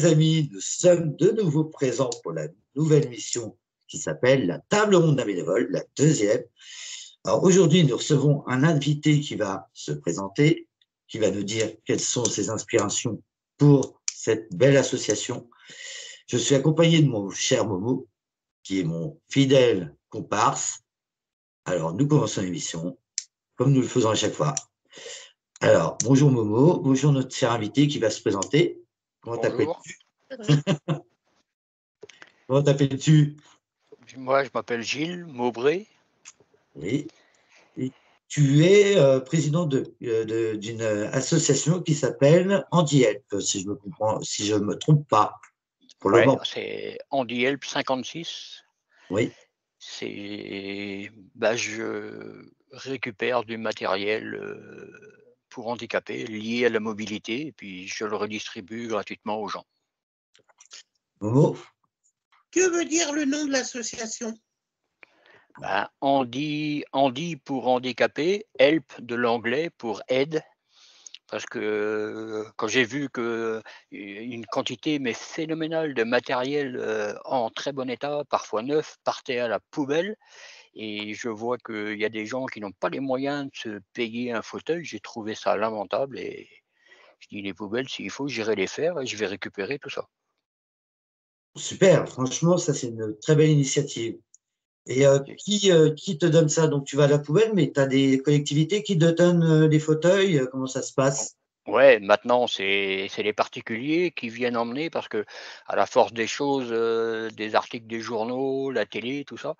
amis, nous sommes de nouveau présents pour la nouvelle mission qui s'appelle la Table ronde d'un bénévole, la deuxième. Alors aujourd'hui, nous recevons un invité qui va se présenter, qui va nous dire quelles sont ses inspirations pour cette belle association. Je suis accompagné de mon cher Momo, qui est mon fidèle comparse. Alors, nous commençons l'émission, comme nous le faisons à chaque fois. Alors, bonjour Momo, bonjour notre cher invité qui va se présenter. Comment t'appelles-tu? Comment t'appelles-tu? Moi, je m'appelle Gilles Maubré. Oui. Et tu es président d'une association qui s'appelle Handihelp, si je me comprends, si je me trompe pas. Pour le Ouais, moment. c'est Handihelp 56. Oui. Je récupère du matériel pour handicapés lié à la mobilité et puis je le redistribue gratuitement aux gens. Momo? Que veut dire le nom de l'association? Handi pour handicapé, help de l'anglais pour aide. Parce que quand j'ai vu qu'une quantité mais phénoménale de matériel en très bon état, parfois neuf, partait à la poubelle, et je vois qu'il y a des gens qui n'ont pas les moyens de se payer un fauteuil, j'ai trouvé ça lamentable et je dis les poubelles, s'il faut, j'irai les faire et je vais récupérer tout ça. Super, franchement, ça c'est une très belle initiative. Et qui te donne ça? Donc tu vas à la poubelle, mais tu as des collectivités qui te donnent les fauteuils. Comment ça se passe? Ouais, maintenant c'est les particuliers qui viennent emmener parce que à la force des choses, des articles des journaux, la télé, tout ça,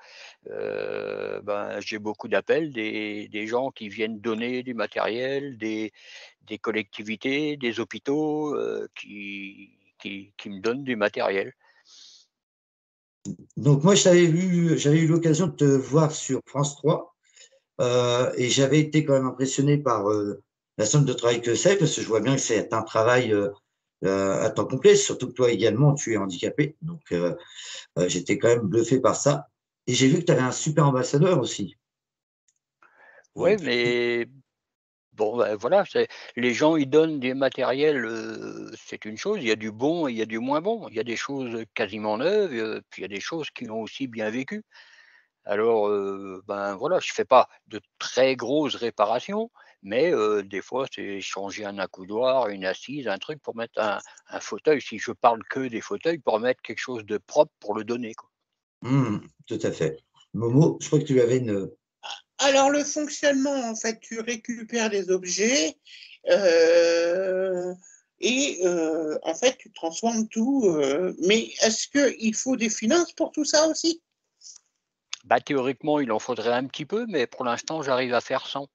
j'ai beaucoup d'appels des gens qui viennent donner du matériel, des collectivités, des hôpitaux, qui me donnent du matériel. Donc moi, j'avais eu l'occasion de te voir sur France 3 et j'avais été quand même impressionné par la somme de travail que c'est, parce que je vois bien que c'est un travail à temps complet, surtout que toi également, tu es handicapé. Donc j'étais quand même bluffé par ça. Et j'ai vu que tu avais un super ambassadeur aussi. Ouais, mais bon, voilà, les gens, ils donnent des matériels, c'est une chose, il y a du bon et il y a du moins bon. Il y a des choses quasiment neuves, puis il y a des choses qui ont aussi bien vécu. Alors, voilà, je fais pas de très grosses réparations, mais des fois, c'est changer un accoudoir, une assise, un truc pour mettre un fauteuil, si je parle que des fauteuils, pour mettre quelque chose de propre pour le donner, quoi. Tout à fait. Momo, je crois que tu avais une… Alors, le fonctionnement, en fait, tu récupères des objets en fait, tu transformes tout. Mais est-ce qu'il faut des finances pour tout ça aussi? Théoriquement, il en faudrait un petit peu, mais pour l'instant, j'arrive à faire sans.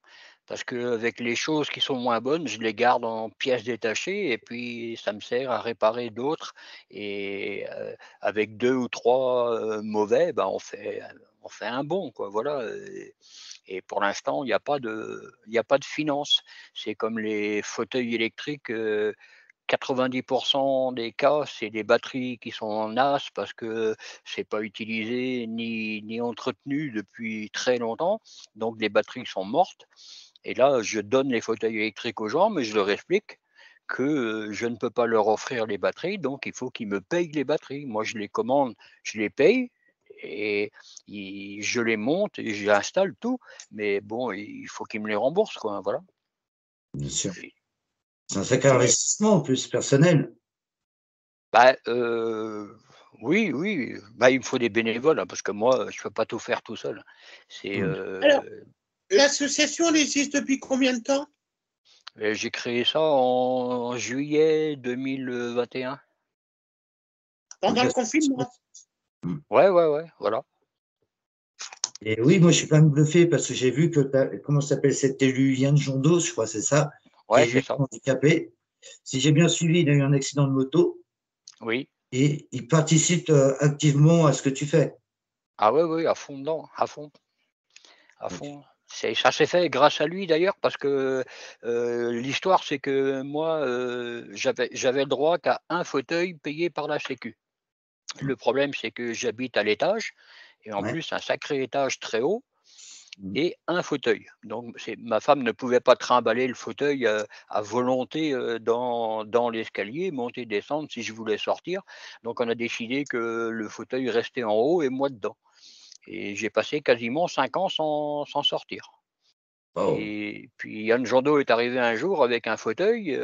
Parce qu'avec les choses qui sont moins bonnes, je les garde en pièces détachées et puis ça me sert à réparer d'autres. Et avec 2 ou 3 mauvais, on fait un bon, quoi, voilà. Et pour l'instant, il y a pas de finances. C'est comme les fauteuils électriques, 90 des cas, c'est des batteries qui sont en as parce que c'est pas utilisé ni entretenu depuis très longtemps, donc les batteries sont mortes. Et là, je donne les fauteuils électriques aux gens, mais je leur explique que, je ne peux pas leur offrir les batteries, donc il faut qu'ils me payent les batteries. Moi, je les commande, je les paye et je les monte et j'installe tout, mais bon, il faut qu'ils me les remboursent, quoi, hein, voilà. Bien sûr. Et C'est un sacré et investissement en plus, personnel. bah, oui, oui, il me faut des bénévoles, hein, parce que moi, je peux pas tout faire tout seul. C'est, Alors, l'association, elle existe depuis combien de temps? j'ai créé ça en juillet 2021. Pendant le confinement. Ouais, ouais, ouais, voilà. Et oui, moi je suis quand même bluffé parce que j'ai vu que, comment s'appelle cet élu, Yann Jondos, je crois, c'est ça, qui est Ouais, c'est ça. également handicapé. Si j'ai bien suivi, il a eu un accident de moto Oui. et il participe activement à ce que tu fais. Ah ouais, ouais, à fond dedans, à fond, à fond. Ça s'est fait grâce à lui d'ailleurs parce que, l'histoire c'est que moi, j'avais le droit qu'à un fauteuil payé par la sécu. Le problème c'est que j'habite à l'étage et en Ouais. plus un sacré étage très haut. et un fauteuil. Donc ma femme ne pouvait pas trimballer le fauteuil à volonté dans l'escalier, monter, descendre si je voulais sortir. Donc on a décidé que le fauteuil restait en haut et moi dedans. Et j'ai passé quasiment 5 ans sans sortir. Oh. Et puis Yann Jandot est arrivé un jour avec un fauteuil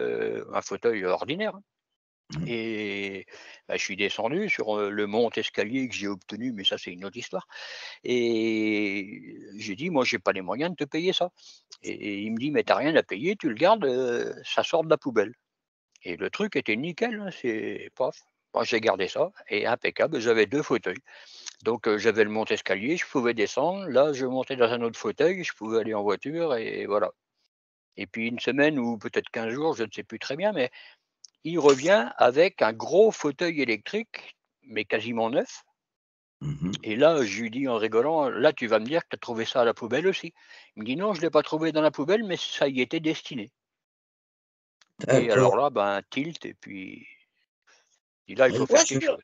ordinaire, hein. Mhm. Et bah, je suis descendu sur le monte-escalier que j'ai obtenu, mais ça c'est une autre histoire. Et j'ai dit, moi j'ai pas les moyens de te payer ça. Et il me dit, mais t'as rien à payer, tu le gardes, ça sort de la poubelle. Et le truc était nickel, hein, c'est paf. Moi j'ai gardé ça et impeccable, j'avais 2 fauteuils. Donc j'avais le monte-escalier, je pouvais descendre. Là, je montais dans un autre fauteuil, je pouvais aller en voiture et voilà. Et puis une semaine ou peut-être 15 jours, je ne sais plus très bien, mais il revient avec un gros fauteuil électrique, mais quasiment neuf. Mhm. Et là, je lui dis en rigolant, là, tu vas me dire que tu as trouvé ça à la poubelle aussi. Il me dit non, je ne l'ai pas trouvé dans la poubelle, mais ça y était destiné. Et D'accord. alors là, ben, tilt, et puis là, il faut Oui, Ouais, faire quelque chose.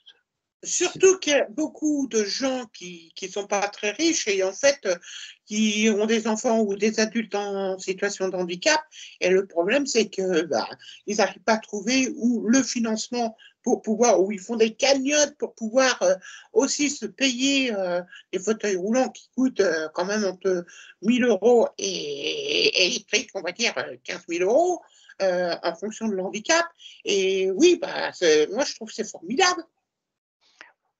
surtout qu'il y a beaucoup de gens qui sont pas très riches et en fait qui ont des enfants ou des adultes en situation de handicap. Et le problème, c'est que bah, ils n'arrivent pas à trouver où le financement pour pouvoir, où ils font des cagnottes pour pouvoir aussi se payer les fauteuils roulants qui coûtent quand même entre 1000 euros et électriques, on va dire 15 000 euros en fonction de handicap. Et oui, bah, moi je trouve que c'est formidable.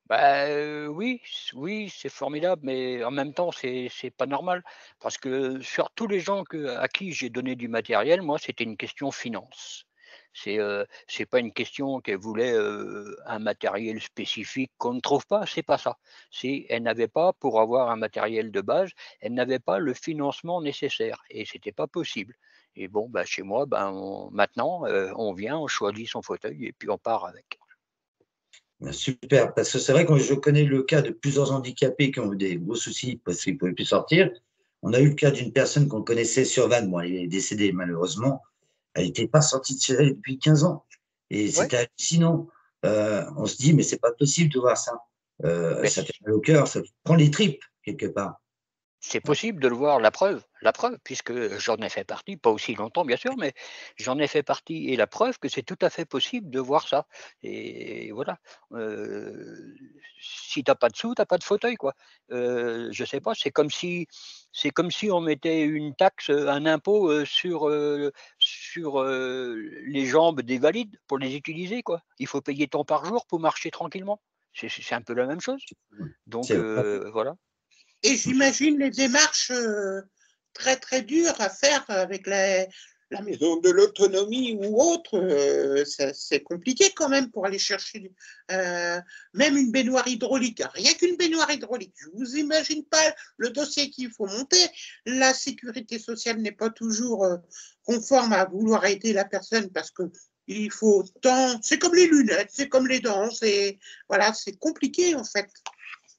Bah, oui, oui, c'est formidable, mais en même temps, c'est pas normal parce que sur tous les gens à qui j'ai donné du matériel, moi, c'était une question finance. C'est pas une question qu'elle voulait, un matériel spécifique qu'on ne trouve pas, c'est pas ça. Elle n'avait pas pour avoir un matériel de base, elle n'avait pas le financement nécessaire et c'était pas possible. Et bon, bah, chez moi, ben, maintenant, on vient, on choisit son fauteuil et puis on part avec. ben, super, parce que c'est vrai que je connais le cas de plusieurs handicapés qui ont eu des gros soucis parce qu'ils ne pouvaient plus sortir. On a eu le cas d'une personne qu'on connaissait sur Vannes, bon, elle est décédée malheureusement, elle n'était pas sortie de chez elle depuis 15 ans. Et Ouais, c'était hallucinant. On se dit, mais c'est pas possible de voir ça. mais Ça fait mal au cœur, ça prend les tripes quelque part. c'est possible de le voir, la preuve, puisque j'en ai fait partie, pas aussi longtemps bien sûr, mais j'en ai fait partie et la preuve que c'est tout à fait possible de voir ça. Et voilà, si tu as pas de sous, tu as pas de fauteuil quoi. Je sais pas, c'est comme si on mettait une taxe, un impôt, les jambes des valides pour les utiliser quoi. Il faut payer tant par jour pour marcher tranquillement. C'est un peu la même chose. Donc C'est vrai. voilà. Et j'imagine les démarches très très dures à faire avec la maison de l'autonomie ou autre. C'est compliqué quand même pour aller chercher même une baignoire hydraulique. Rien qu'une baignoire hydraulique. Je vous imagine pas le dossier qu'il faut monter. La sécurité sociale n'est pas toujours conforme à vouloir aider la personne parce que il faut tant. C'est comme les lunettes, c'est comme les dents. C'est voilà, c'est compliqué en fait.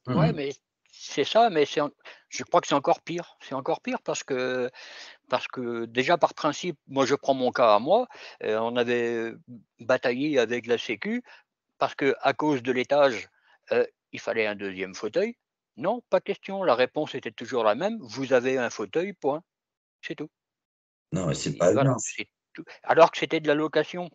Ouais, Mhm. mais c'est ça, mais je crois que c'est encore pire. C'est encore pire parce que déjà par principe, moi je prends mon cas à moi, on avait bataillé avec la sécu parce que à cause de l'étage, il fallait un deuxième fauteuil. Non, pas question, la réponse était toujours la même: «Vous avez un fauteuil, point». C'est tout. Non, mais c'est Et pas voilà, humain. c'est tout. Alors que c'était de la location.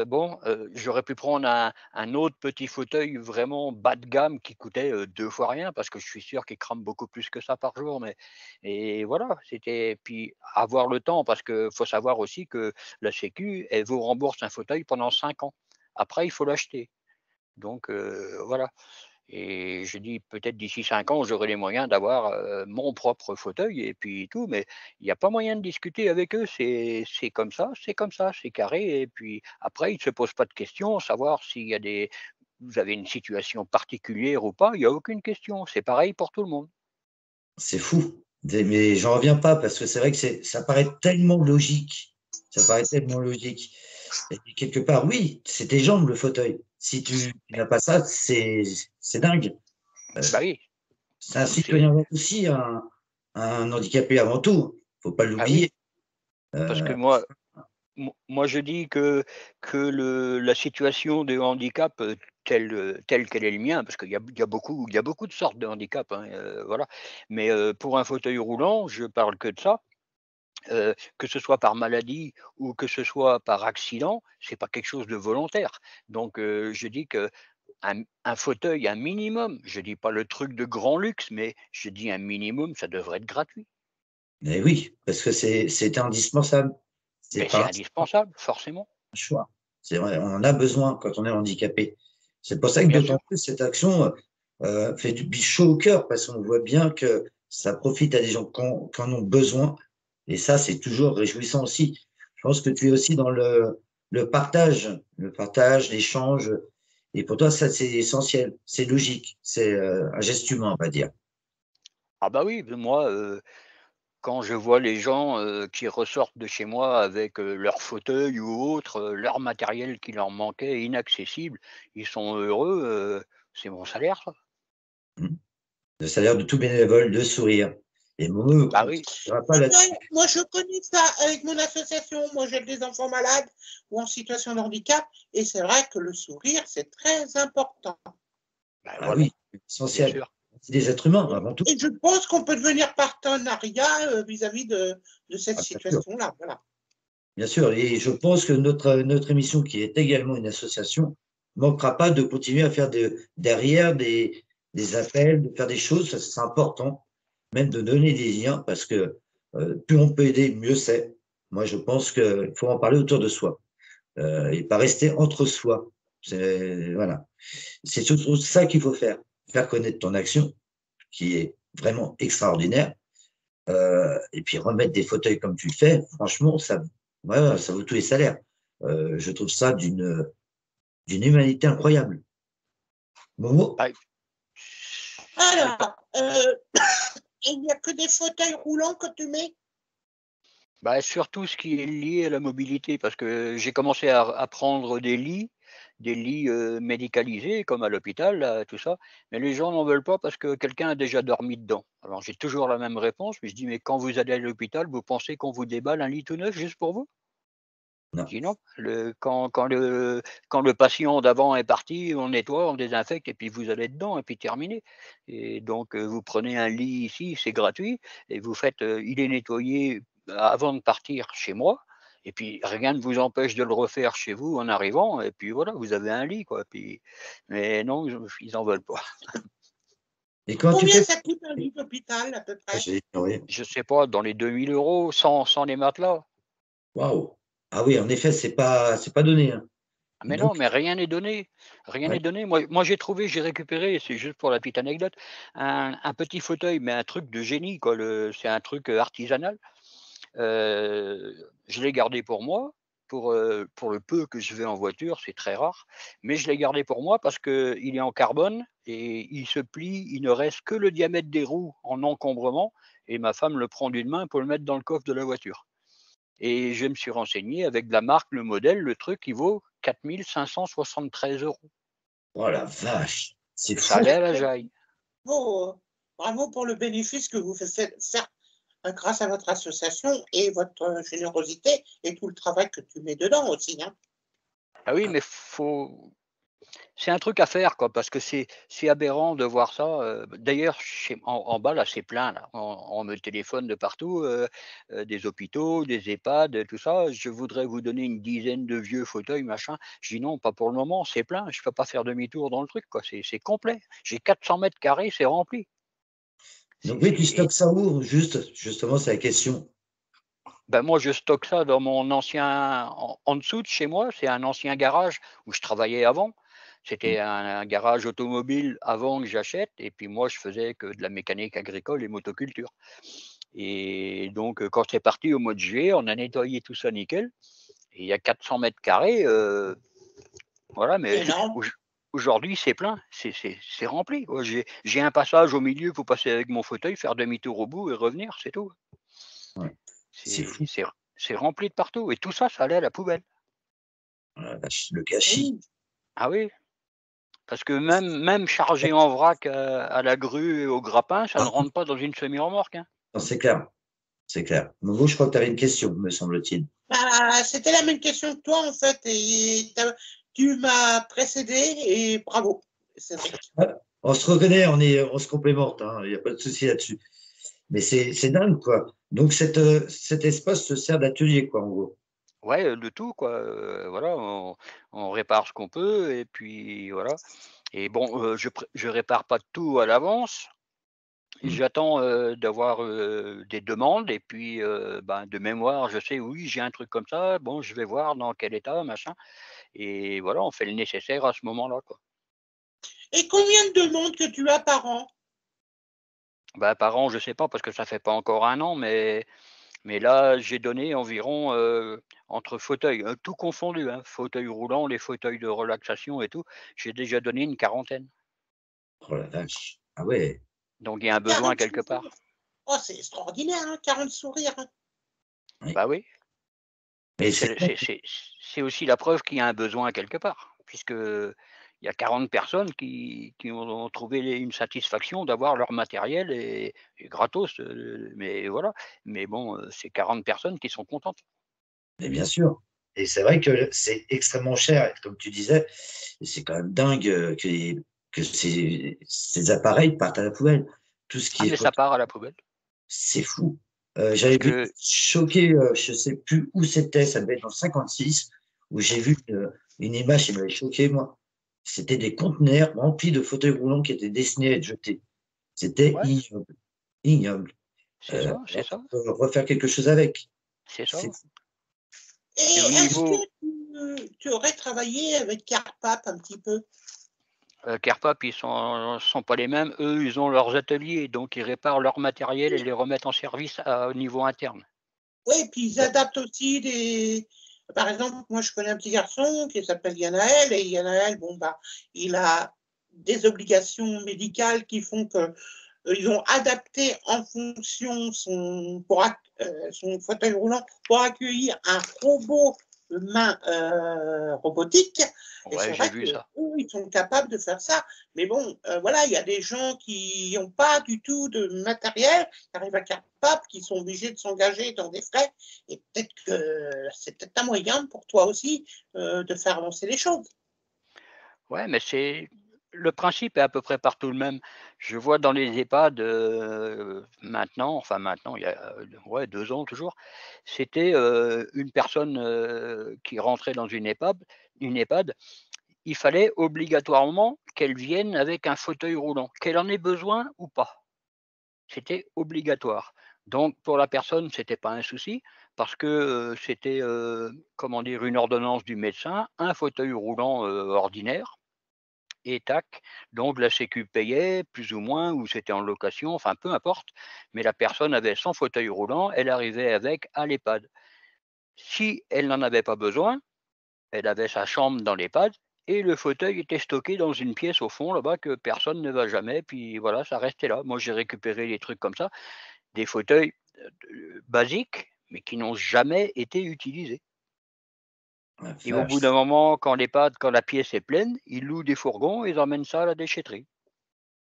Bon, j'aurais pu prendre un autre petit fauteuil vraiment bas de gamme qui coûtait, 2 fois rien parce que je suis sûr qu'il crame beaucoup plus que ça par jour, mais et voilà, c'était puis avoir le temps parce que faut savoir aussi que la sécu, elle vous rembourse un fauteuil pendant 5 ans. Après, il faut l'acheter. Donc voilà. Et je dis peut-être d'ici 5 ans, j'aurai les moyens d'avoir, mon propre fauteuil et puis tout, mais il y a pas moyen de discuter avec eux. C'est comme ça, c'est carré et puis après ils ne se posent pas de questions, savoir s'il y a des vous avez une situation particulière ou pas, il y a aucune question. C'est pareil pour tout le monde. C'est fou. Mais j'en reviens pas parce que c'est vrai que ça paraît tellement logique. Ça paraît tellement logique. Et quelque part, oui, c'est tes jambes, le fauteuil. Si tu n'as pas ça, c'est dingue. Euh, Bah oui, c'est un c'est citoyen aussi, un handicapé avant tout. Faut pas ah oui, l'oublier. parce que Euh, moi je dis que la situation de handicap, tel quel est le mien, parce qu'il y a beaucoup de sortes de handicap, hein, voilà. Mais pour un fauteuil roulant, je parle que de ça. Que ce soit par maladie ou que ce soit par accident, c'est pas quelque chose de volontaire. Donc je dis que un fauteuil, un minimum, je dis pas le truc de grand luxe, mais je dis un minimum, ça devrait être gratuit. Mais oui, parce que c'est indispensable. C'est Mais c'est pas indispensable, forcément. un choix. C'est vrai, on en a besoin quand on est handicapé. C'est pour ça que Bien sûr. d'autant plus cette action fait du chaud au cœur, parce qu'on voit bien que ça profite à des gens qui en ont besoin. Et ça, c'est toujours réjouissant aussi. Je pense que tu es aussi dans le partage, l'échange. Et pour toi, ça, c'est essentiel, c'est logique, c'est un geste humain, on va dire. Ah bah oui, moi, quand je vois les gens, qui ressortent de chez moi avec, leur fauteuil ou autre, leur matériel qui leur manquait, inaccessible, ils sont heureux, c'est mon salaire ça. Mm. Le salaire de tout bénévole, de sourire. Et Momo, Bah on ne oui, dira pas là-dessus. Ouais, moi, je connais ça avec mon association. Moi, j'ai des enfants malades ou en situation de handicap. Et c'est vrai que le sourire, c'est très important. bah Ah voilà, oui, bien essentiel. sûr. C'est des êtres humains avant tout. Et je pense qu'on peut devenir partenariat vis-à-vis de cette Ah, bien sûr. situation-là. Voilà. Bien sûr. Et je pense que notre émission, qui est également une association, ne manquera pas de continuer à faire derrière des appels, de faire des choses. Ça, c'est important, même de donner des liens, parce que plus on peut aider, mieux c'est. Moi, je pense qu'il faut en parler autour de soi et pas rester entre soi. Voilà. C'est surtout ça qu'il faut faire connaître ton action, qui est vraiment extraordinaire. Et puis remettre des fauteuils comme tu le fais, franchement, ouais, ça vaut tous les salaires. Je trouve ça d'une humanité incroyable. Momo, Bah, Alors, il n'y a que des fauteuils roulants que tu mets? bah, surtout ce qui est lié à la mobilité, parce que j'ai commencé à prendre des lits, médicalisés comme à l'hôpital là, tout ça, mais les gens n'en veulent pas parce que quelqu'un a déjà dormi dedans. Alors j'ai toujours la même réponse, puis je dis: «Mais quand vous allez à l'hôpital, vous pensez qu'on vous déballe un lit tout neuf juste pour vous?» non. Je dis: «Non, quand le patient d'avant est parti, on nettoie, on désinfecte et puis vous allez dedans et puis terminé, et donc vous prenez un lit ici, c'est gratuit et vous faites, il est nettoyé avant de partir chez moi et puis rien ne vous empêche de le refaire chez vous en arrivant et puis voilà, vous avez un lit quoi». Puis mais non, ils en veulent pas. Et quand tu Combien fais, ça coûte un lit d'hôpital à peu ah, près? j'ai ignoré. Je sais pas, dans les 2 000 € sans les matelas. Waouh. Ah oui, en effet, c'est pas donné, hein. Ah Et mais non, donc, mais rien n'est donné, rien ouais, n'est donné. Moi j'ai récupéré, c'est juste pour la petite anecdote, un petit fauteuil, mais un truc de génie quoi, c'est un truc, artisanal. Je l'ai gardé pour moi, pour le peu que je vais en voiture, c'est très rare, mais je l'ai gardé pour moi parce qu'il est en carbone et il se plie, il ne reste que le diamètre des roues en encombrement et ma femme le prend d'une main pour le mettre dans le coffre de la voiture. Et je me suis renseigné avec la marque, le modèle, le truc il vaut 4 573 €. oh la vache, c'est Ça fou. allait à la jaille. Bravo, bravo pour le bénéfice que vous faites faire grâce à votre association et votre générosité et tout le travail que tu mets dedans aussi, hein. Ah oui, mais c'est un truc à faire quoi, parce que c'est aberrant de voir ça, d'ailleurs en bas là, c'est plein là, on me téléphone de partout, des hôpitaux, des EHPAD, tout ça. «Je voudrais vous donner une dizaine de vieux fauteuils machin». Je dis: «Non, pas pour le moment, c'est plein, je peux pas faire demi-tour dans le truc quoi, c'est complet. J'ai 400 carrés, c'est rempli». Donc oui, tu C'est stockes ça où? Justement, c'est la question. Ben moi, je stocke ça dans mon ancien en dessous de chez moi, c'est un ancien garage où je travaillais avant. Mm. C'était un garage automobile avant que j'achète et puis moi, je faisais que de la mécanique agricole et motoculture et donc quand c'est parti au mois de juillet, on a nettoyé tout ça nickel et il y a 400 carrés, voilà, C'est mais énorme. aujourd'hui, c'est plein, c'est rempli, quoi. J'ai un passage au milieu pour passer avec mon fauteuil, faire demi-tour au bout et revenir, c'est tout. Ouais. C'est C'est fou. c'est c'est rempli de partout et tout ça, ça allait à la poubelle. Oh la vache, le gâchis. Oui. Ah oui, parce que même chargé en vrac, à la grue et au grappin, ça ne Ah, rentre pas dans une semi-remorque, hein. non, c'est clair, c'est clair. Momo, je crois que tu avais une question, me semble-t-il. Bah, c'était la même question que toi en fait et tu m'as précédé et bravo, Cédric. On se reconnaît, on se complémente, hein, il n'y a pas de souci là-dessus. Mais c'est dingue, quoi. Donc, cet espace se sert d'atelier, quoi, en gros. Ouais, de tout quoi, voilà, on répare ce qu'on peut et puis voilà et bon, je répare pas tout à l'avance. Mm. J'attends, d'avoir, des demandes et puis, ben, de mémoire, je sais, oui, j'ai un truc comme ça, bon, je vais voir dans quel état, machin et voilà, on fait le nécessaire à ce moment-là, quoi. Et combien de demandes que tu as par an? Bah, par an, je sais pas parce que ça fait pas encore un an, mais là, j'ai donné environ, entre fauteuils, tout confondu, hein, fauteuils roulants, les fauteuils de relaxation et tout, j'ai déjà donné une quarantaine. Oh la vache. Ah ouais. Donc il y a un besoin 40 quelque sourires. part. Oh, c'est extraordinaire, hein, 40 sourires. Hein. Oui. Bah oui, Mais c'est c'est le c'est aussi la preuve qu'il y a un besoin quelque part, puisque il y a 40 personnes qui ont trouvé une satisfaction d'avoir leur matériel et gratos, mais voilà. Mais bon, c'est 40 personnes qui sont contentes. mais bien sûr. Et c'est vrai que c'est extrêmement cher, et comme tu disais, et c'est quand même dingue que ces appareils partent à la poubelle. Tout ce Ah qui est mais ça photo, part à la poubelle. c'est fou. Parce J'avais vu que choqué, je sais plus où c'était, ça devait être dans le 56, où j'ai vu une image qui m'avait choqué, moi. C'était des conteneurs remplis de fauteuils roulants qui étaient destinés à être jetés. C'était ouais, ignoble. Ignoble. c'est ça, c'est Alors ça, qu'on peut refaire quelque chose avec. c'est ça C'est Et et au est-ce niveau que tu aurais travaillé avec Carpap un petit peu? Carpap, ils sont pas les mêmes. Eux, ils ont leurs ateliers, donc ils réparent leur matériel et les remettent en service au niveau interne. Oui, puis ils adaptent aussi des. Par exemple, moi je connais un petit garçon qui s'appelle Yanaël, et Yanaël, bon, bah, il a des obligations médicales qui font que ils ont adapté en fonction son fauteuil roulant pour accueillir un robot de main robotique. Et Ouais, c'est j'ai vrai vu que ça. eux, ils sont capables de faire ça. Mais bon, voilà, il y a des gens qui n'ont pas du tout de matériel, qui arrivent à capable, qui sont obligés de s'engager dans des frais. Et peut-être que c'est peut-être un moyen pour toi aussi de faire avancer les choses. Ouais, mais c'est le principe est à peu près partout le même. Je vois dans les EHPAD, maintenant, enfin maintenant, il y a, ouais 2 ans toujours, c'était, une personne, qui rentrait dans une EHPAD, il fallait obligatoirement qu'elle vienne avec un fauteuil roulant, qu'elle en ait besoin ou pas. C'était obligatoire. Donc pour la personne, c'était pas un souci parce que, c'était, comment dire? Une ordonnance du médecin, un fauteuil roulant, ordinaire et tac, donc la sécu payait plus ou moins ou c'était en location, enfin peu importe, mais la personne avait son fauteuil roulant, elle arrivait avec à l'EHPAD. Si elle n'en avait pas besoin, elle avait sa chambre dans l'EHPAD et le fauteuil était stocké dans une pièce au fond là-bas que personne ne va jamais, puis voilà, ça restait là. Moi, j'ai récupéré des trucs comme ça, des fauteuils, basiques, mais qui n'ont jamais été utilisés la et au bout d'un vache. moment, quand la pièce est pleine, ils louent des fourgons, ils emmènent ça à la déchetterie.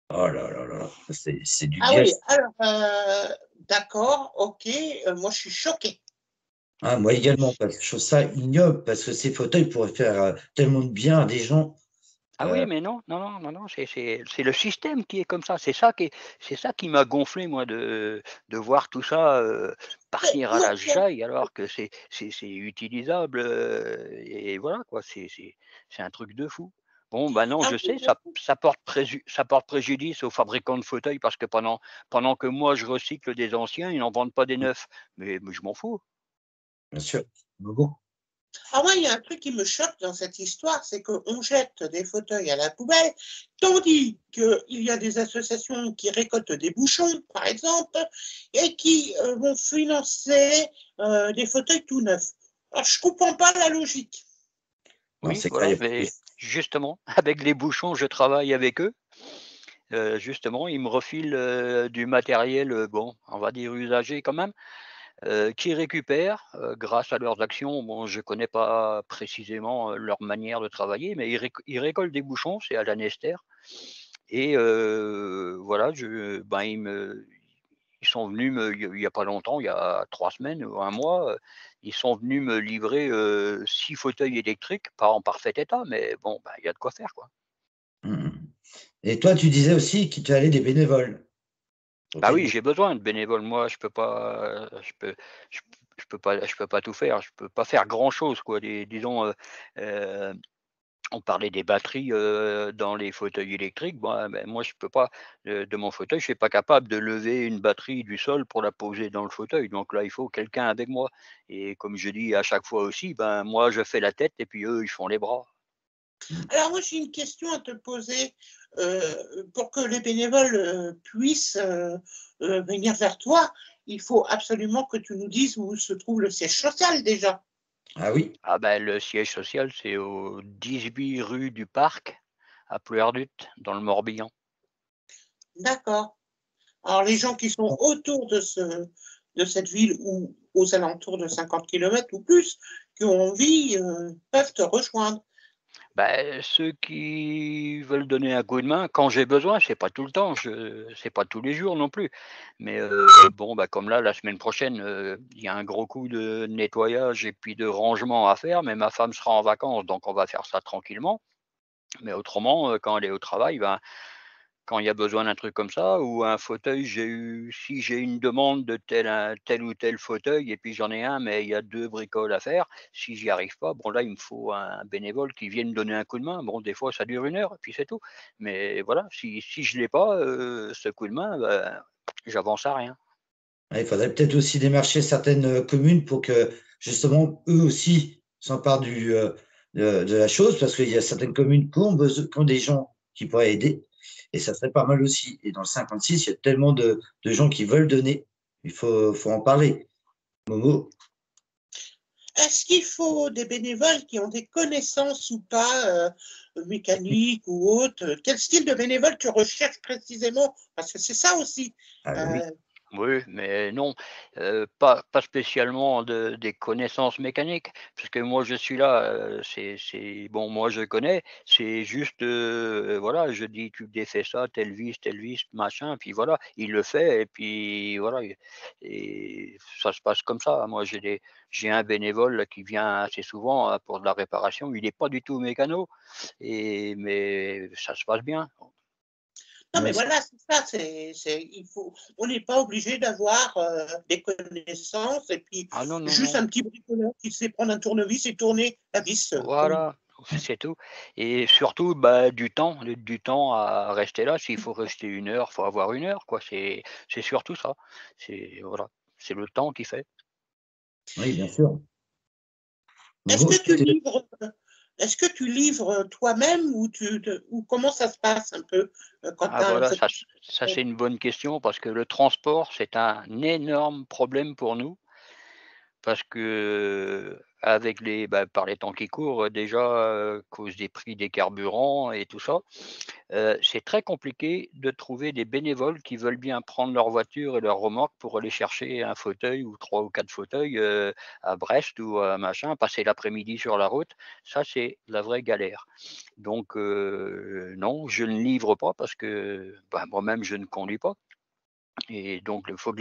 Oh là là là, c'est du Ah oui, gâchis. alors, d'accord, ok, moi je suis choquée. Ah, moi également, parce que je trouve ça ignoble, parce que ces fauteuils pourraient faire tellement de bien à des gens. Ah oui, Euh, mais non, non, non, non, non, c'est le système qui est comme ça. C'est ça qui m'a gonflé moi de voir tout ça, Mais partir à moi, la jaille alors que c'est utilisable, et voilà quoi, c'est un truc de fou. Bon, bah, non, ah je oui, sais, ça porte préjudice aux fabricants de fauteuils parce que pendant que moi je recycle des anciens, ils n'en vendent pas des neufs. Mais je m'en fous. bien sûr. Mais bon, ah ouais, il y a un truc qui me choque dans cette histoire, c'est qu'on jette des fauteuils à la poubelle, tandis qu'il y a des associations qui récoltent des bouchons, par exemple, et qui vont financer des fauteuils tout neufs. Alors, je ne comprends pas la logique. non, Oui, c'est clair, voilà, mais justement, avec les bouchons, je travaille avec eux. Justement, ils me refilent, du matériel, bon, on va dire usagé quand même, qu'ils récupèrent, grâce à leurs actions. Bon, je connais pas précisément, leur manière de travailler, mais ils récoltent des bouchons, c'est à l'annester et voilà, ils sont venus il y a pas longtemps, il y a 3 semaines ou un mois, ils sont venus me livrer 6 fauteuils électriques, pas en parfait état, mais bon, il y a de quoi faire, quoi. Et toi, tu disais aussi que tu allais des bénévoles. Bah oui, j'ai besoin de bénévoles. Moi, je peux pas, je peux pas tout faire. Je peux pas faire grand-chose, quoi. Disons, on parlait des batteries, dans les fauteuils électriques. Moi, je peux pas, de mon fauteuil, je suis pas capable de lever une batterie du sol pour la poser dans le fauteuil. Donc là, il faut quelqu'un avec moi et comme je dis à chaque fois aussi, moi, je fais la tête et puis eux, ils font les bras. Alors moi, j'ai une question à te poser. Pour que les bénévoles puissent venir vers toi, il faut absolument que tu nous dises où se trouve le siège social déjà. Ah oui, Ah le siège social, c'est au 18 rue du Parc, à Pleuardut, dans le Morbihan. D'accord. Alors les gens qui sont autour de cette ville ou aux alentours de 50 km ou plus, qui ont envie, peuvent te rejoindre. Ceux qui veulent donner un coup de main, quand j'ai besoin, c'est pas tout le temps, c'est pas tous les jours non plus. Mais comme là, la semaine prochaine, il y a un gros coup de nettoyage et puis de rangement à faire, mais ma femme sera en vacances, donc on va faire ça tranquillement. Mais autrement, quand elle est au travail, quand il y a besoin d'un truc comme ça ou un fauteuil, si j'ai une demande de tel ou tel fauteuil et puis j'en ai un, mais il y a 2 bricoles à faire, si j'y arrive pas, bon là, il me faut un bénévole qui vienne donner un coup de main. Bon, des fois, ça dure 1 heure et puis c'est tout. Mais voilà, si je l'ai pas, ce coup de main, j'avance à rien. il faudrait peut-être aussi démarcher certaines communes pour que justement eux aussi s'emparent de la chose, parce qu'il y a certaines communes qui ont des gens qui pourraient aider, et ça serait pas mal aussi. Et dans le 56, il y a tellement de gens qui veulent donner, faut en parler. Momo, Est-ce qu'il faut des bénévoles qui ont des connaissances ou pas mécaniques ou autres? Quel style de bénévole tu recherches précisément? Parce que c'est ça aussi. ah oui, Euh, Oui, mais non, pas spécialement des connaissances mécaniques, parce que moi je suis là, c'est bon, moi je connais, c'est juste, voilà, je dis: «Tu défais ça, telle vis, machin», puis voilà, il le fait et puis voilà et ça se passe comme ça. Moi j'ai un bénévole là qui vient assez souvent, pour de la réparation, il est pas du tout mécano mais ça se passe bien. non, mais ouais, voilà, c'est ça. On n'est pas obligé d'avoir des connaissances et puis Ah non, non, juste non. un petit bricoleur qui sait prendre un tournevis et tourner la vis. Voilà, c'est tout et surtout, du temps à rester là. S'il faut rester 1 heure, il faut avoir 1 heure, quoi. C'est surtout ça. C'est voilà, c'est le temps qui fait. oui, bien sûr. Est-ce Momo, que tu livres, est-ce que tu livres toi-même ou comment ça se passe un peu quand tu Ah as voilà, cette... ça c'est une bonne question parce que le transport, c'est un énorme problème pour nous. Parce que, avec par les temps qui courent, déjà, cause des prix des carburants et tout ça, c'est très compliqué de trouver des bénévoles qui veulent bien prendre leur voiture et leur remorque pour aller chercher un fauteuil ou 3 ou 4 fauteuils, à Brest ou à machin, passer l'après-midi sur la route. Ça, c'est la vraie galère. Donc non, je ne livre pas parce que, moi-même, je ne conduis pas. Et donc, il faut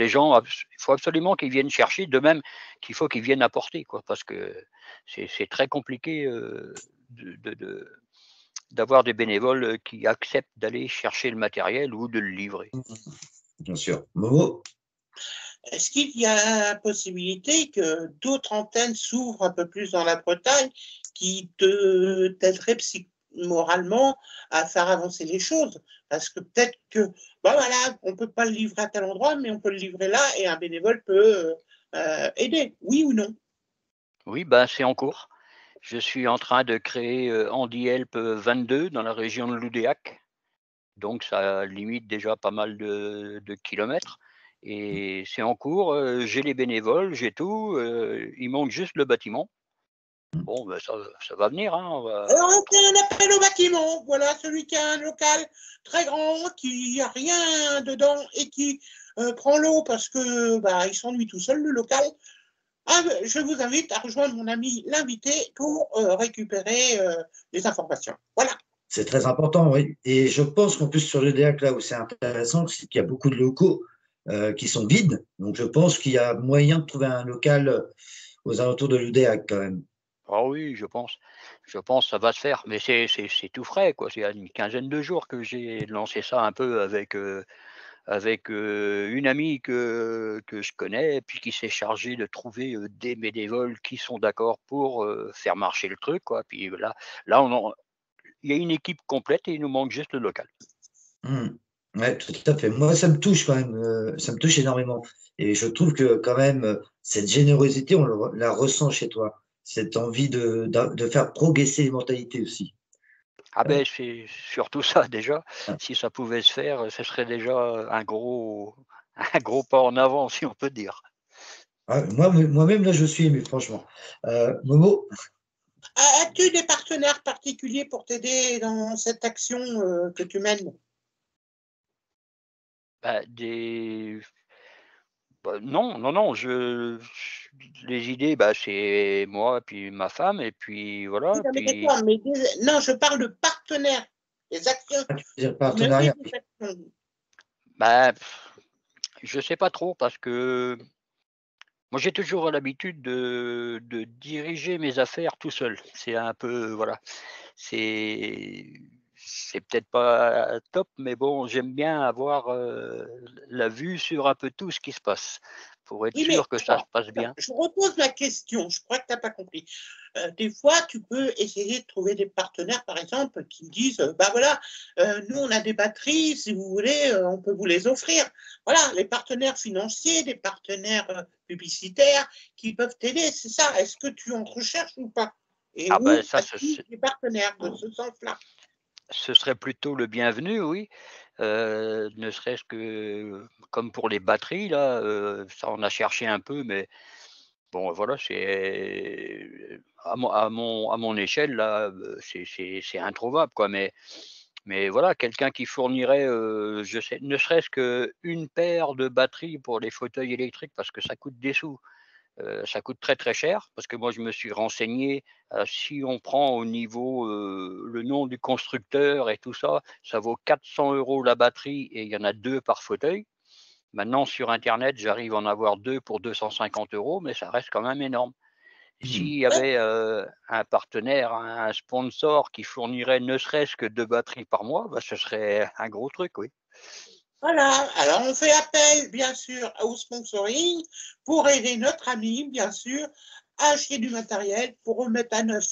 absolument qu'ils viennent chercher, de même qu'il faut qu'ils viennent apporter, quoi, parce que c'est très compliqué de d'avoir des bénévoles qui acceptent d'aller chercher le matériel ou de le livrer. bien sûr. Momo, Est-ce qu'il y a possibilité que d'autres antennes s'ouvrent un peu plus dans la Bretagne qui t'aideraient moralement à faire avancer les choses? Parce que peut-être que, voilà, on ne peut pas le livrer à tel endroit, mais on peut le livrer là et un bénévole peut aider, oui ou non? Oui, c'est en cours. Je suis en train de créer Handi Help 22 dans la région de Loudéac. Donc ça limite déjà pas mal de kilomètres et c'est en cours, j'ai les bénévoles, j'ai tout, il manque juste le bâtiment. Bon, ça va venir, hein, on va Alors, on fait un appel au bâtiment. Voilà, celui qui a un local très grand, qui n'a rien dedans et qui prend l'eau parce que il s'ennuie tout seul, le local. Ah, je vous invite à rejoindre mon ami l'invité pour récupérer des informations. Voilà. c'est très important, oui. Et je pense qu'en plus sur le DEAC, là où c'est intéressant, c'est qu'il y a beaucoup de locaux qui sont vides. Donc je pense qu'il y a moyen de trouver un local aux alentours de l'UDEAC quand même. Ah oui, je pense. Je pense que ça va se faire, mais c'est tout frais, quoi. C'est il y a une quinzaine de jours que j'ai lancé ça un peu avec une amie que je connais et puis qui s'est chargée de trouver, des bénévoles qui sont d'accord pour, faire marcher le truc, quoi. Puis là, il y a une équipe complète et il nous manque juste le local. Mmh. Ouais, tout à fait. Moi, ça me touche quand même, ça me touche énormément et je trouve que quand même, cette générosité, la ressent chez toi. Cette envie de faire progresser les mentalités aussi. Ah Heu, ben c'est surtout ça déjà. Si ça pouvait se faire, ce serait déjà, un gros pas en avant, si on peut dire. moi-même, là, je suis ému, franchement. Momo? As-tu des partenaires particuliers pour t'aider dans cette action que tu mènes? Bah, non, non, non, les idées, bah, c'est moi, puis ma femme et puis Oui, voilà, non, mais puis, d'accord, non, je parle de partenaires, des actions, Ah, tu veux dire pour mener partenariat? des actions. bah, je sais pas trop parce que moi, j'ai toujours l'habitude de diriger mes affaires tout seul. C'est un peu voilà, c'est c'est peut-être pas top, mais bon, j'aime bien avoir, la vue sur un peu tout ce qui se passe, pour être Oui, mais sûr que ça se attends, passe bien. je repose ma question, je crois que tu as pas compris. Des fois, tu peux essayer de trouver des partenaires, par exemple, qui me disent, «Bah, voilà, nous, on a des batteries, si vous voulez, on peut vous les offrir». Voilà, les partenaires financiers, des partenaires, publicitaires qui peuvent t'aider, c'est ça. Est-ce que tu en recherches ou pas? Et Ah ben où ça, as-tu des partenaires de ce sens-là? ce serait plutôt le bienvenu, oui. Ne serait-ce que comme pour les batteries là, ça on a cherché un peu, mais bon voilà, c'est à mon échelle là, c'est introuvable quoi, mais voilà, quelqu'un qui fournirait, je sais ne serait-ce qu'une paire de batteries pour les fauteuils électriques parce que ça coûte des sous. Ça coûte très, très cher parce que moi je me suis renseigné, si on prend au niveau, le nom du constructeur et tout ça, ça vaut 400 € la batterie et il y en a 2 par fauteuil. Maintenant sur internet, j'arrive à en avoir 2 pour 250 €, mais ça reste quand même énorme. Mmh. S'il y avait, un partenaire, un sponsor qui fournirait ne serait-ce que 2 batteries par mois, bah, ce serait un gros truc, oui. Voilà, alors on fait appel, bien sûr, au sponsoring pour aider notre ami, bien sûr, à acheter du matériel pour remettre à neuf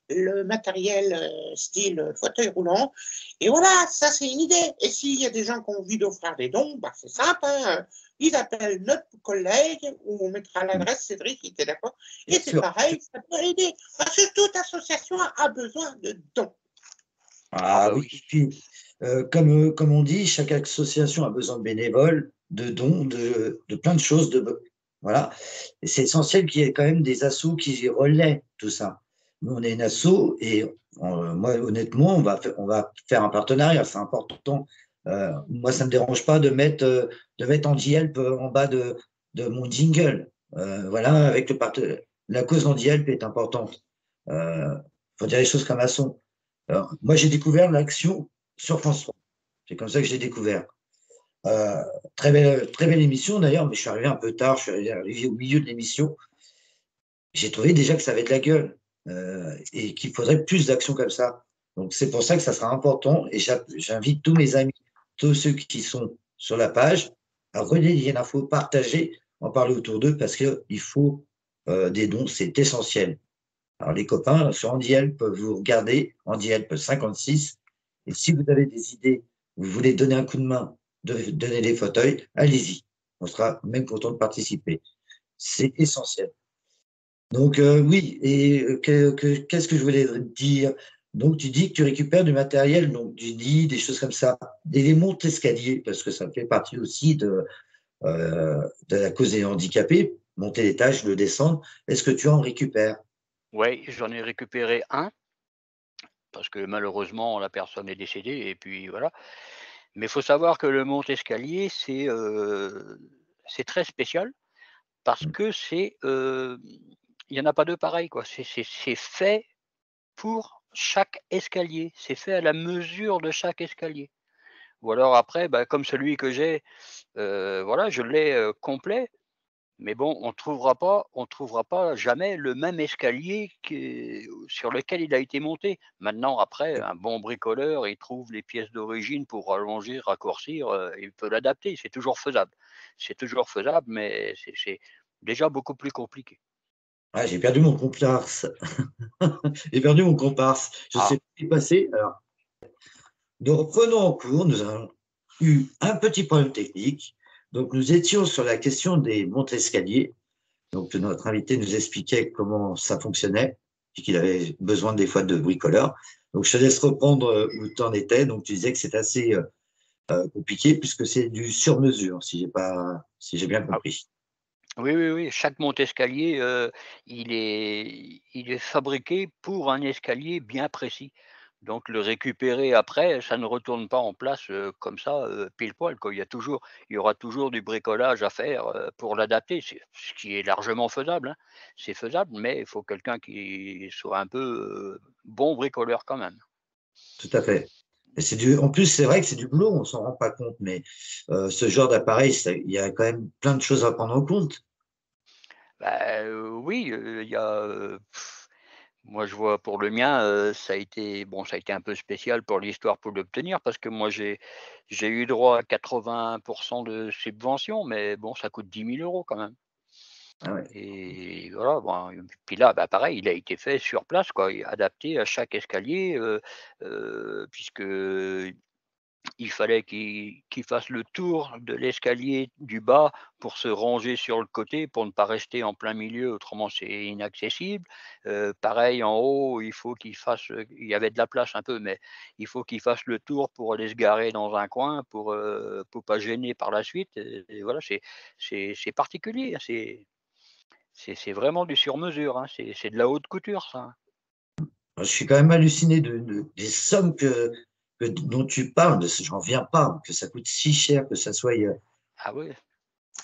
le matériel style fauteuil roulant. Et voilà, ça c'est une idée. Et s'il y a des gens qui ont envie d'offrir des dons, bah, c'est simple, hein, ils appellent notre collègue, où on mettra Mmh. l'adresse, Cédric, il était d'accord. Bien Et c'est sûr. pareil, ça peut aider. Parce que toute association a besoin de dons. Ah Ah bah oui, oui. et puis, comme on dit, chaque association a besoin de bénévoles, de dons, de plein de choses, voilà, et c'est essentiel qu'il y ait quand même des assos qui relaient tout ça. Nous, on est une asso et moi, honnêtement, on va faire un partenariat, c'est important. Moi, ça me dérange pas de mettre Andy Help en bas de mon jingle. Voilà, avec la cause Andy Help est importante. Faut dire les choses comme elles sont. Alors, moi, j'ai découvert l'action sur France 3. C'est comme ça que j'ai découvert. Euh, très belle émission d'ailleurs, mais je suis arrivé un peu tard, je suis arrivé au milieu de l'émission. J'ai trouvé déjà que ça avait de la gueule et qu'il faudrait plus d'actions comme ça. Donc, c'est pour ça que ça sera important et j'invite tous mes amis, tous ceux qui sont sur la page, à relayer l'info, partager, en parler autour d'eux parce qu'il faut des dons, c'est essentiel. Alors, les copains, sur Andy Help, vous regardez, Andy Help 56. Et si vous avez des idées, vous voulez donner un coup de main, donner des fauteuils, allez-y. On sera même content de participer. C'est essentiel. Donc, oui, et qu'est-ce que je voulais dire? Donc, tu dis que tu récupères du matériel, donc du lit, des choses comme ça, des montes escaliers, parce que ça fait partie aussi de la cause des handicapés, monter l'étage, le descendre. Est-ce que tu en récupères? Ouais, j'en ai récupéré un parce que malheureusement la personne est décédée et puis voilà. Mais il faut savoir que le monte-escalier, c'est très spécial parce que il y en a pas 2 pareils quoi. C'est fait pour chaque escalier. C'est fait à la mesure de chaque escalier. Ou alors après, bah, comme celui que j'ai, voilà, je l'ai, complet, Mais bon, on trouvera pas jamais le même escalier sur lequel il a été monté. Maintenant, après, un bon bricoleur, il trouve les pièces d'origine pour rallonger, raccourcir, il peut l'adapter. C'est toujours faisable. C'est toujours faisable, mais c'est déjà beaucoup plus compliqué. Ah, j'ai perdu mon comparse. J'ai perdu mon comparse. Je sais Ah, pas ce qui est passé. Alors, nous reprenons en cours. Nous avons eu un petit problème technique. Donc, nous étions sur la question des montes-escaliers. Donc, notre invité nous expliquait comment ça fonctionnait et qu'il avait besoin des fois de bricoleurs. Donc, je te laisse reprendre où tu en étais. Donc, tu disais que c'est assez compliqué puisque c'est du sur-mesure, si j'ai bien ah, compris. oui, oui, oui. Chaque monte-escalier, il est fabriqué pour un escalier bien précis. Donc le récupérer après, ça ne retourne pas en place, comme ça, pile poil, quoi. Il y aura toujours du bricolage à faire, pour l'adapter, ce qui est largement faisable, hein. C'est faisable, mais il faut quelqu'un qui soit un peu, bon bricoleur quand même. Tout à fait. Et en plus, c'est vrai que c'est du boulot, on s'en rend pas compte, mais ce genre d'appareil, il y a quand même plein de choses à prendre en compte. Bah, oui, il y a, moi, je vois pour le mien, ça a été un peu spécial pour l'histoire pour l'obtenir parce que moi j'ai eu droit à 80 de subvention, mais bon, ça coûte 10 000 € quand même. Ah ouais. Et voilà, bon, puis là, bah, pareil, il a été fait sur place, quoi, et adapté à chaque escalier, puisque il fallait qu'il fasse le tour de l'escalier du bas pour se ranger sur le côté, pour ne pas rester en plein milieu, autrement c'est inaccessible. Pareil en haut, il faut qu'il fasse, il y avait de la place un peu, mais il faut qu'il fasse le tour pour aller se garer dans un coin pour pas gêner par la suite et voilà, c'est particulier, hein, c'est vraiment du sur mesure, hein, c'est de la haute couture ça, hein. Je suis quand même halluciné des sommes dont tu parles, j'en viens pas, que ça coûte si cher, que ça soit, Ah oui. Moi,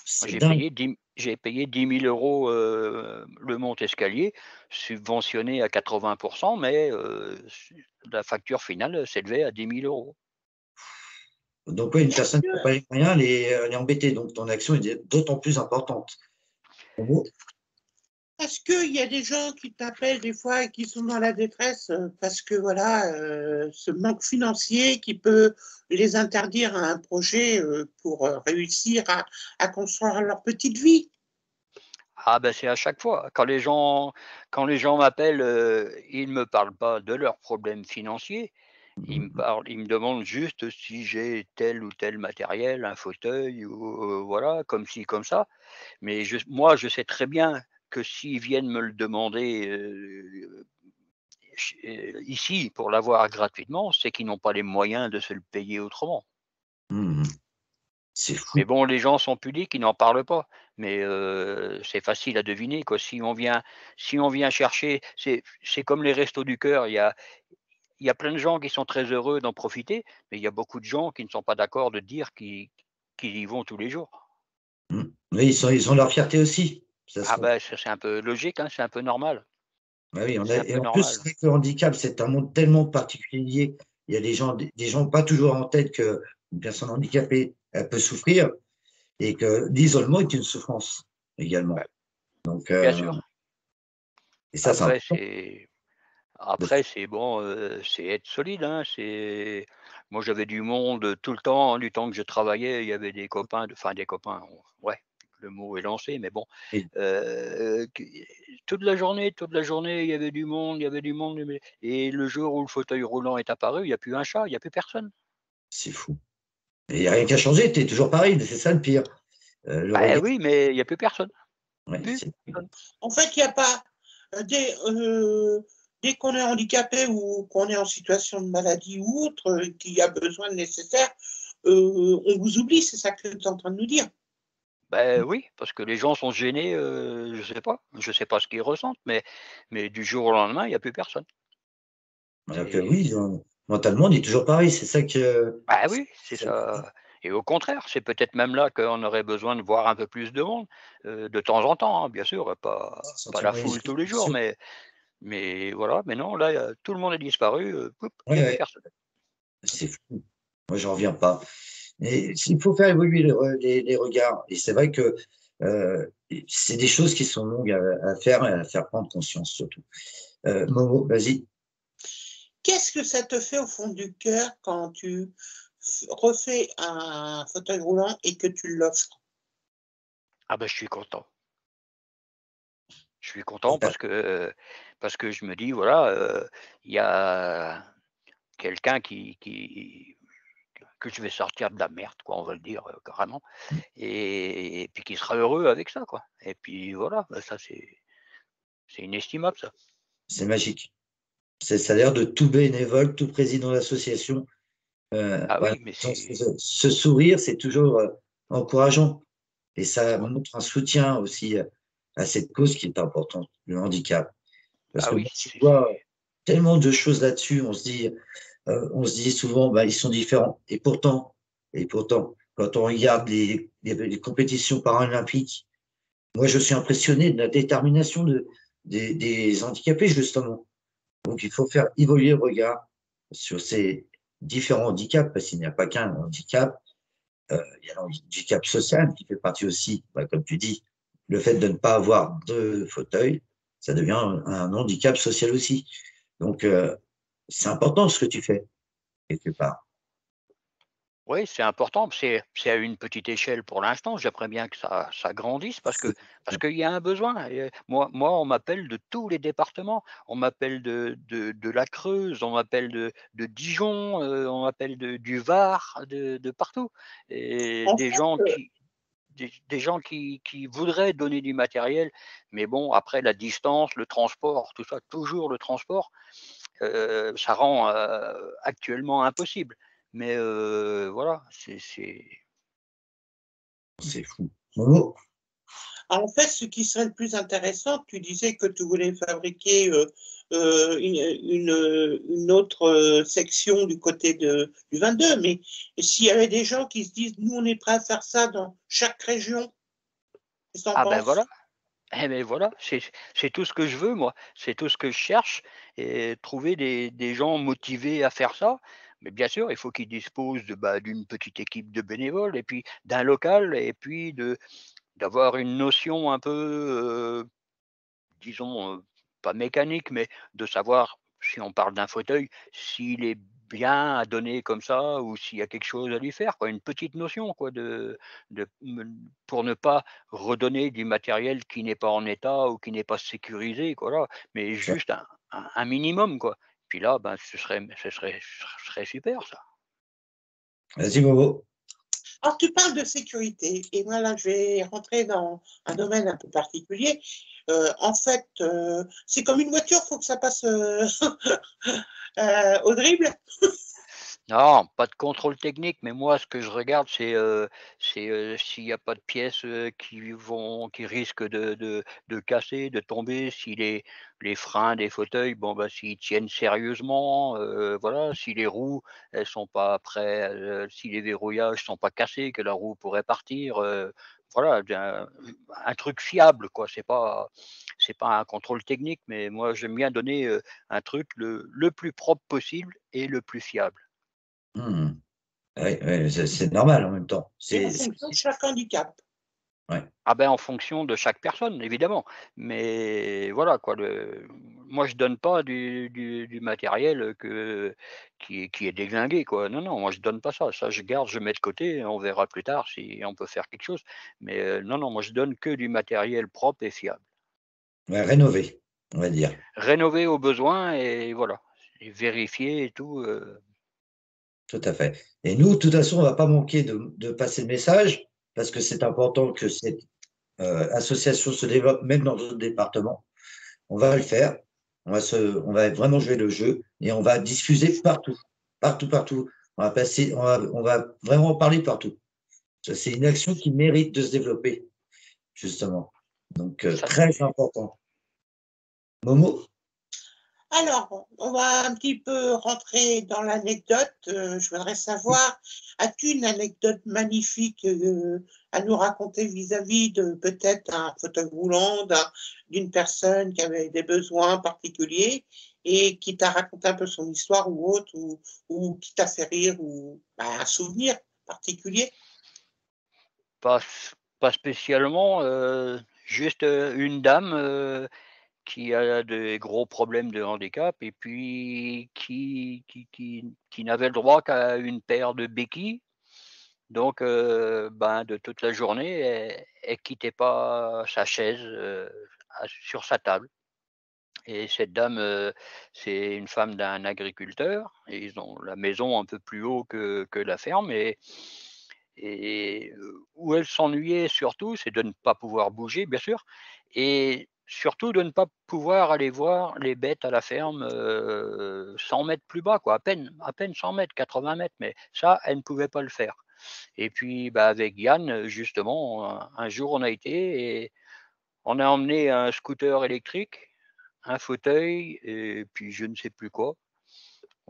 c'est dingue. j'ai payé 10 000 €, le monte-escalier, subventionné à 80, mais la facture finale s'élevait à 10 000 €. Donc, ouais, une personne qui n'a pas les moyens, elle est embêtée. Donc, ton action est d'autant plus importante. En gros, Est-ce qu'il y a des gens qui t'appellent des fois et qui sont dans la détresse parce que voilà, ce manque financier qui peut les interdire à un projet pour réussir à construire leur petite vie? Ah ben, c'est à chaque fois. Quand les gens m'appellent, ils ne me parlent pas de leurs problèmes financiers. Ils me demandent juste si j'ai tel ou tel matériel, un fauteuil ou, voilà, comme ci, comme ça. Mais moi, je sais très bien que s'ils viennent me le demander, ici pour l'avoir gratuitement, c'est qu'ils n'ont pas les moyens de se le payer autrement. c'est Mais fou. bon, les gens sont pudiques, ils n'en parlent pas. Mais c'est facile à deviner, quoi. Si on vient chercher, c'est comme les restos du cœur, il y a plein de gens qui sont très heureux d'en profiter, mais il y a beaucoup de gens qui ne sont pas d'accord de dire qu'ils y vont tous les jours. Oui, ils ont leur fierté aussi. Ça se Ah comprend. ben, ça c'est un peu logique, hein, c'est un peu normal. Ah oui, C'est un et peu en plus, normal. c'est vrai que le handicap, c'est un monde tellement particulier. Il y a des gens pas toujours en tête qu'une personne handicapée, elle peut souffrir et que l'isolement est une souffrance Bah, également. Donc, bien sûr. et ça, c'est Après important. c'est Après c'est bon, c'est être solide, hein, moi j'avais du monde tout le temps, hein, du temps que je travaillais, il y avait des copains des copains, ouais, le mot est lancé, mais bon, Et qui toute la journée, il y avait du monde, mais et le jour où le fauteuil roulant est apparu, il y a plus un chat, il y a plus personne. c'est fou. Et il n'y a rien qu'à changer, tu es toujours pareil, c'est ça le pire. Le Bah regard, oui, mais il y a plus personne, ouais, plus personne. En fait, il n'y a pas, dès qu'on est handicapé ou qu'on est en situation de maladie ou autre, qu'il y a besoin de nécessaire, on vous oublie, c'est ça que tu es en train de nous dire. Bah oui, parce que les gens sont gênés, je sais pas ce qu'ils ressentent, mais du jour au lendemain, il y a plus personne. alors que C'est oui, mentalement, on est toujours pareil. C'est ça Bah oui, c'est ça et au contraire, c'est peut-être même là qu'on aurait besoin de voir un peu plus de monde, de temps en temps, hein, bien sûr, pas sentir la moins foule isolé, tous les bien jours, sûr. mais voilà, mais non, là, tout le monde est disparu, poup, il y Ouais, a plus ouais, personne. c'est fou. Moi, j'en reviens pas. Et il faut faire évoluer les regards. Et c'est vrai que C'est des choses qui sont longues à faire et à faire prendre conscience surtout. Momo, vas-y. Qu'est-ce que ça te fait au fond du cœur quand tu refais un fauteuil roulant et que tu l'offres? Ah ben, je suis content. Je suis content parce que je me dis voilà, il y a quelqu'un que je vais sortir de la merde quoi, on va le dire, carrément et puis qui sera heureux avec ça quoi et puis voilà, bah, ça c'est inestimable ça. C'est magique. Ça a l'air de tout bénévole, tout président d'association. Ah Voilà. oui, mais Ce sourire, c'est toujours encourageant. Et ça ouais, montre un soutien aussi à cette cause qui est importante, le handicap. Parce ah que oui, moi, je vois tellement de choses là-dessus, on se dit souvent, bah, ils sont différents. Et pourtant, quand on regarde les compétitions paralympiques, moi, je suis impressionné de la détermination des handicapés, justement. Donc, il faut faire évoluer le regard sur ces différents handicaps, parce qu'il n'y a pas qu'un handicap. Il y a l'handicap social qui fait partie aussi, bah, comme tu dis, le fait de ne pas avoir de fauteuil, ça devient un handicap social aussi. Donc, c'est important ce que tu fais, quelque part. oui, c'est important, c'est à une petite échelle pour l'instant. J'aimerais bien que ça grandisse parce qu'il y a un besoin et moi, on m'appelle de tous les départements. On m'appelle de la Creuse, on m'appelle de Dijon, on m'appelle du Var, de partout et En fait, des gens qui voudraient donner du matériel, mais bon, après la distance, le transport, tout ça, toujours le transport, ça rend, actuellement impossible. Mais voilà, C'est fou. Momo, En fait, ce qui serait le plus intéressant, tu disais que tu voulais fabriquer une autre section du côté du 22, mais s'il y avait des gens qui se disent, nous, on est prêts à faire ça dans chaque région, qu'est-ce que tu en ah ben penses? voilà, eh beh, voilà, c'est tout ce que je veux moi, c'est tout ce que je cherche et trouver des gens motivés à faire ça. Mais bien sûr, il faut qu'ils disposent d'une petite équipe de bénévoles et puis d'un local et puis d'avoir une notion un peu, disons, pas mécanique, mais de savoir, si on parle d'un fauteuil, s'il est bien à donner comme ça ou s'il y a quelque chose à lui faire, quoi. Une petite notion, quoi, pour ne pas redonner du matériel qui n'est pas en état ou qui n'est pas sécurisé, quoi, là, mais ça. juste un minimum, quoi. Puis là, ben, ce serait super ça. Vas-y, Momo. Alors, tu parles de sécurité, et voilà, je vais rentrer dans un domaine un peu particulier. En fait, c'est comme une voiture, il faut que ça passe au dribble. Non, pas de contrôle technique, mais moi, ce que je regarde, s'il n'y a pas de pièces qui risquent de casser, de tomber, si les freins des fauteuils, bon, bah, s'ils tiennent sérieusement, voilà, si les roues, elles sont pas prêtes, si les verrouillages sont pas cassés, que la roue pourrait partir, voilà, un truc fiable, quoi. C'est pas un contrôle technique, mais moi, j'aime bien donner un truc le plus propre possible et le plus fiable. Ouais, ouais, c'est normal en même temps. Et en fonction de chaque handicap. Ouais. Ah ben, en fonction de chaque personne, évidemment. Mais voilà quoi, moi je donne pas du matériel qui est déglingué quoi. Non, non, moi je donne pas ça. Ça je garde, je mets de côté, on verra plus tard si on peut faire quelque chose. Mais non, non, moi je donne que du matériel propre et fiable. Ouais, rénové, on va dire. Rénové au besoin et voilà, et vérifié et tout, Tout à fait. Et nous, de toute façon, on ne va pas manquer de passer le message parce que c'est important que cette association se développe même dans d'autres départements. On va le faire. On va vraiment jouer le jeu et on va diffuser partout, partout, partout. On va vraiment en parler partout. C'est une action qui mérite de se développer, justement. Donc, ça très c'est important. Momo? Alors, on va un petit peu rentrer dans l'anecdote. Je voudrais savoir, as-tu une anecdote magnifique à nous raconter vis-à-vis de peut-être un fauteuil roulant, d'une personne qui avait des besoins particuliers et qui t'a raconté un peu son histoire ou autre, ou qui t'a fait rire, ou un souvenir particulier? pas Pas spécialement, juste une dame qui a des gros problèmes de handicap et puis qui n'avait le droit qu'à une paire de béquilles. Donc, ben, de toute la journée, elle quittait pas sa chaise sur sa table. Et cette dame, c'est une femme d'un agriculteur et ils ont la maison un peu plus haut que la ferme et où elle s'ennuyait surtout, c'est de ne pas pouvoir bouger, bien sûr, et surtout de ne pas pouvoir aller voir les bêtes à la ferme, 100 mètres plus bas, quoi, à peine 100 mètres, 80 mètres, mais ça, elle ne pouvait pas le faire. Et puis, bah, avec Yann, justement, un jour, on a été et on a emmené un scooter électrique, un fauteuil et puis je ne sais plus quoi.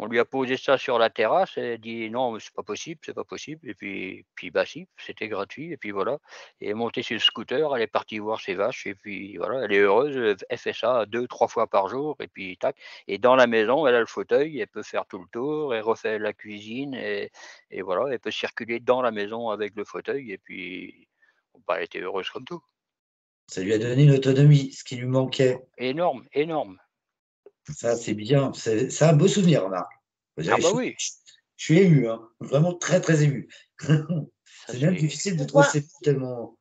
On lui a posé ça sur la terrasse, elle a dit: «Non, mais c'est pas possible, c'est pas possible» et puis bah si, c'était gratuit et puis voilà. Et elle est montée sur le scooter, elle est partie voir ses vaches et puis voilà, elle est heureuse, elle fait ça 2-3 fois par jour et puis tac. Et dans la maison, elle a le fauteuil, elle peut faire tout le tour, elle refait la cuisine et voilà, elle peut circuler dans la maison avec le fauteuil et puis, bah, elle était heureuse comme tout. Ça lui a donné une autonomie, ce qui lui manquait. Énorme, énorme. Ça, c'est bien. C'est un beau souvenir, Marc. Ah Je bah suis, oui, je suis ému, hein. Vraiment très, très ému. ça C'est même c'est difficile de On trouver voit, ces mots tellement.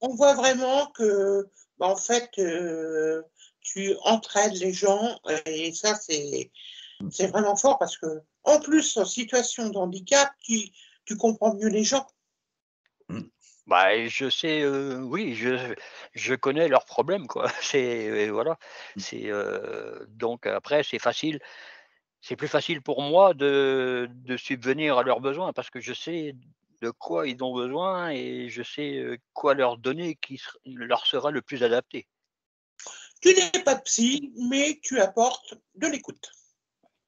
on voit vraiment que, bah, en fait, tu entraides les gens et ça, c'est vraiment fort parce que, en plus, en situation de handicap, tu comprends mieux les gens. bah, je sais, oui, je connais leurs problèmes, quoi. C'est voilà, c'est, donc après c'est plus facile pour moi de subvenir à leurs besoins parce que je sais de quoi ils ont besoin et je sais, quoi leur donner qui leur sera le plus adapté. Tu n'es pas psy, mais tu apportes de l'écoute.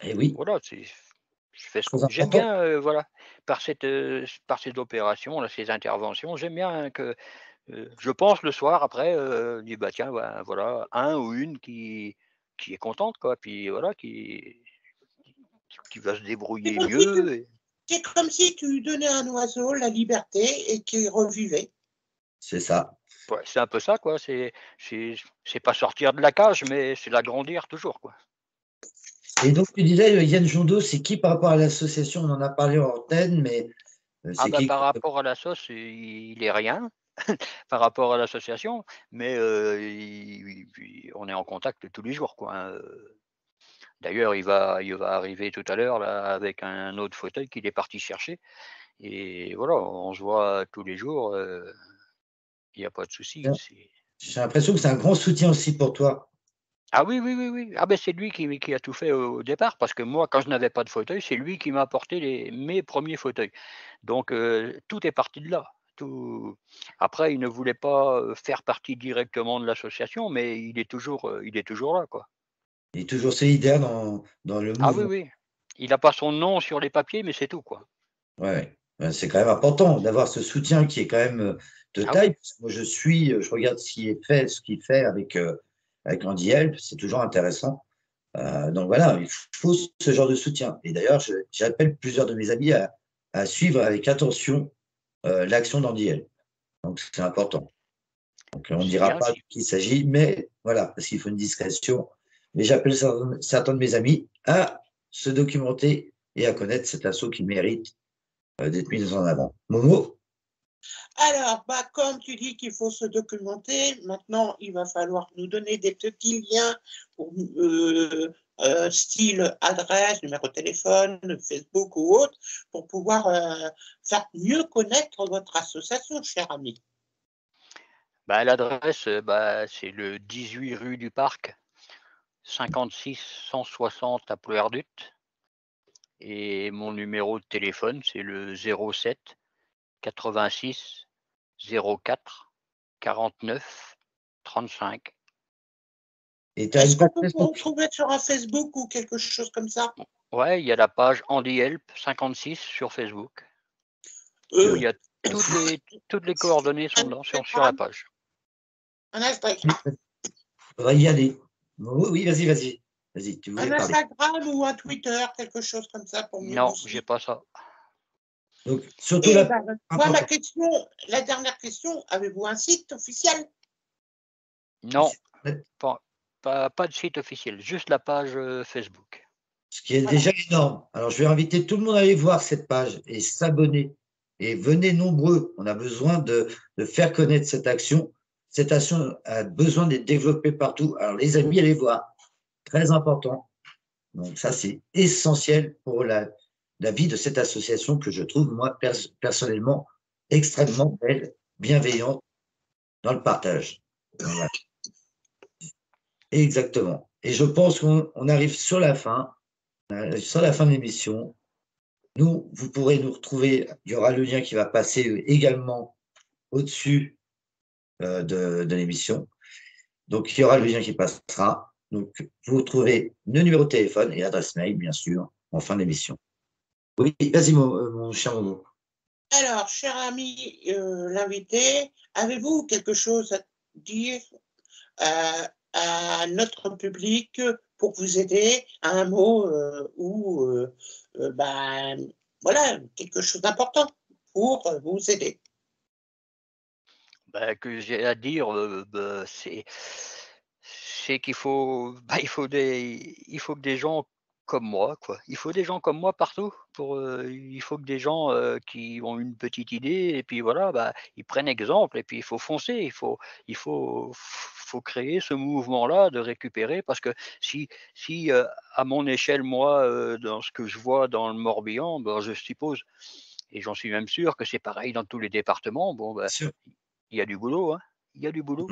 Et oui, Voilà, je fais ce très qu'on j'aime important. bien, voilà, par ces opérations là, ces interventions, j'aime bien que, je pense le soir après, dis: «Bah, tiens, bah, voilà, un ou une qui est contente quoi, puis voilà, qui va se C'est débrouiller comme si mieux tu, et c'est comme si tu donnais à un oiseau la liberté et qu'il revivait. C'est ça. ouais, c'est un peu ça quoi, c'est pas sortir de la cage, mais c'est l'agrandir toujours quoi. Et donc, tu disais, Yann Jondeau, c'est qui par rapport à l'association? On en a parlé en antenne, mais Ah c'est bah, qui? par rapport à la sauce, il est rien par rapport à l'association, mais on est en contact tous les jours quoi, hein. D'ailleurs, il va arriver tout à l'heure là avec un autre fauteuil qu'il est parti chercher et voilà, on se voit tous les jours, il y a pas de souci, c'est J'ai l'impression que c'est un grand soutien aussi pour toi. ah oui, oui, oui, oui. Ah ben c'est lui qui a tout fait au départ parce que moi, quand je n'avais pas de fauteuil, c'est lui qui m'a apporté mes premiers fauteuils. Donc tout est parti de là. Tout après, il ne voulait pas, faire partie directement de l'association, mais il est toujours là, quoi. Il est toujours solidaire dans le Ah oui, mouvement. oui. Il n'a pas son nom sur les papiers, mais c'est tout, quoi. Ouais, ouais, c'est quand même important d'avoir ce soutien qui est quand même de Ah taille. oui, Parce que moi, je regarde ce qu'il fait avec Andy Help, c'est toujours intéressant. Donc voilà, il faut ce genre de soutien. Et d'ailleurs, j'appelle plusieurs de mes amis à suivre avec attention l'action d'Andy Help. Donc c'est important. Donc on ne c'est dira bien pas de aussi. qui il s'agit, mais voilà, parce qu'il faut une discrétion. Mais j'appelle certains de mes amis à se documenter et à connaître cet assaut qui mérite d'être mis en avant. Momo, Alors, bah, comme tu dis qu'il faut se documenter, maintenant, il va falloir nous donner des petits liens pour style adresse, numéro de téléphone, Facebook ou autre, pour pouvoir faire mieux connaître votre association, cher ami. Bah, l'adresse, bah, c'est le 18 rue du Parc, 56 160 à Plouerdut. Et mon numéro de téléphone, c'est le 07 86 04 49 35. et tu as Est-ce une qu'on page peut vous Facebook? retrouver sur un Facebook ou quelque chose comme ça? Ouais, il y a la page Andy Help 56 sur Facebook. Où il Euh, y a toutes les coordonnées sont un dedans, sur la Instagram? page. Un Instagram, Il faudrait y aller. Momo, oui, vas-y, vas-y. Vas-y, tu un voulais parler. Instagram ou un Twitter, quelque chose comme ça pour mieux Non, vous j'ai suivre. pas ça. Donc, surtout Et là, moi, la dernière question, avez-vous un site officiel? Non, pas de site officiel, juste la page Facebook. Ce qui est déjà énorme. Alors, je vais inviter tout le monde à aller voir cette page et s'abonner. Et venez nombreux. On a besoin de faire connaître cette action. Cette action a besoin d'être développée partout. Alors, les amis, allez voir. Très important. Donc, ça, c'est essentiel pour la vie de cette association que je trouve, moi, personnellement, extrêmement belle, bienveillante dans le partage. Voilà. Exactement. Et je pense qu'on arrive sur la fin de l'émission. Nous, vous pourrez nous retrouver. Il y aura le lien qui va passer également au-dessus de l'émission. Donc, il y aura le lien qui passera. Donc, vous retrouvez le numéro de téléphone et l'adresse mail, bien sûr, en fin d'émission. Oui, vas-y, mon cher Momo. Alors, cher ami l'invité, avez-vous quelque chose à dire à notre public pour vous aider, à un mot ou voilà, quelque chose d'important pour vous aider? Que j'ai à dire, c'est qu'il faut, il faut que des gens comme moi, quoi. Il faut des gens comme moi partout. Il faut que des gens qui ont une petite idée et puis voilà, ils prennent exemple et puis il faut foncer. Il faut créer ce mouvement-là de récupérer parce que si à mon échelle, moi, dans ce que je vois dans le Morbihan, je suppose et j'en suis même sûr que c'est pareil dans tous les départements. Bien sûr. Il y a du boulot, hein. Il y a du boulot.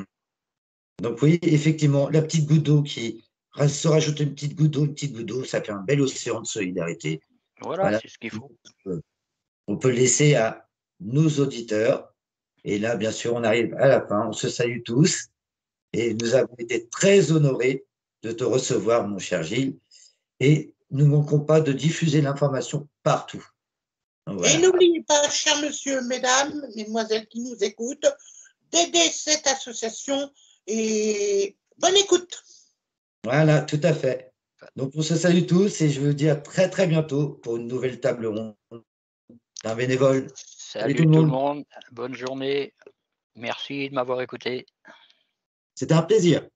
Donc, oui, effectivement, la petite goutte d'eau qui se rajoute une petite goutte d'eau, ça fait un bel océan de solidarité. Voilà, Voilà. c'est ce qu'il faut. On peut laisser à nos auditeurs. Et là, bien sûr, on arrive à la fin. On se salue tous. Et nous avons été très honorés de te recevoir, mon cher Gilles. Et nous ne manquons pas de diffuser l'information partout. Donc, Et voilà. n'oubliez pas, chers monsieur, mesdames, mesdemoiselles qui nous écoutent, d'aider cette association et bonne écoute. Voilà, tout à fait. Donc, on se salue tous et je vous dis à très, très bientôt pour une nouvelle table ronde d'un bénévole. Salut tout le monde. Bonne journée. Merci de m'avoir écouté. C'était un plaisir.